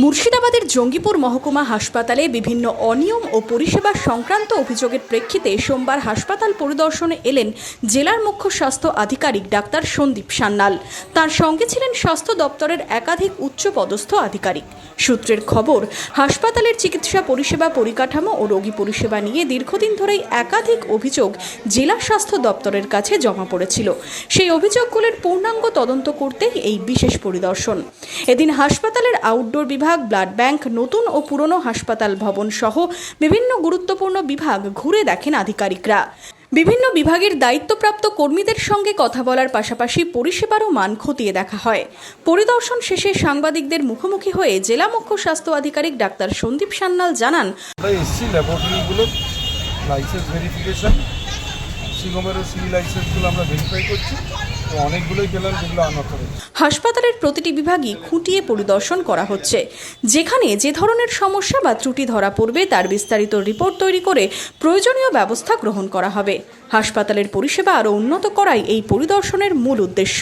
মুর্শিদাবাদের জঙ্গিপুর মহকুমা হাসপাতালে বিভিন্ন অনিয়ম ও পরিষেবা সংক্রান্ত অভিযোগের প্রেক্ষিতে সোমবার হাসপাতাল পরিদর্শনে এলেন জেলার মুখ্য স্বাস্থ্য আধিকারিক ডাক্তার সন্দীপ সান্যাল। তার সঙ্গে ছিলেন স্বাস্থ্য দপ্তরের একাধিক উচ্চপদস্থ আধিকারিক। সূত্রের খবর, হাসপাতালের চিকিৎসা পরিষেবা পরিকাঠামো ও রোগী পরিষেবা নিয়ে দীর্ঘদিন ধরেই একাধিক অভিযোগ জেলা স্বাস্থ্য দপ্তরের কাছে জমা পড়েছিল। সেই অভিযোগগুলির পূর্ণাঙ্গ তদন্ত করতেই এই বিশেষ পরিদর্শন। এদিন হাসপাতালের আউটডোর বিভাগ, ব্লাড ব্যাংক, নতুন ও পুরনো হাসপাতাল ভবন সহ বিভিন্ন গুরুত্বপূর্ণ বিভাগ ঘুরে দেখেন আধিকারিকরা। বিভিন্ন বিভাগের দায়িত্বপ্রাপ্ত কর্মীদের সঙ্গে কথা বলার পাশাপাশি পরিষেবারও মান খতিয়ে দেখা হয়। পরিদর্শন শেষে সাংবাদিকদের মুখোমুখি হয়ে জেলা মুখ্য স্বাস্থ্য আধিকারিক ডাক্তার সন্দীপ সান্যাল জানান, লাইসেন্স ভেরিফিকেশন লাইসেন্সগুলো আমরা ভেরিফাই করছি। অনেকগুলোই গেলাম যেগুলো আনঅথরাইজড। হাসপাতালের প্রতিটি বিভাগই খুঁটিয়ে পরিদর্শন করা হচ্ছে। যেখানে যে ধরনের সমস্যা বা ত্রুটি ধরা পড়বে তার বিস্তারিত রিপোর্ট তৈরি করে প্রয়োজনীয় ব্যবস্থা গ্রহণ করা হবে। হাসপাতালের পরিষেবা আরও উন্নত করাই এই পরিদর্শনের মূল উদ্দেশ্য।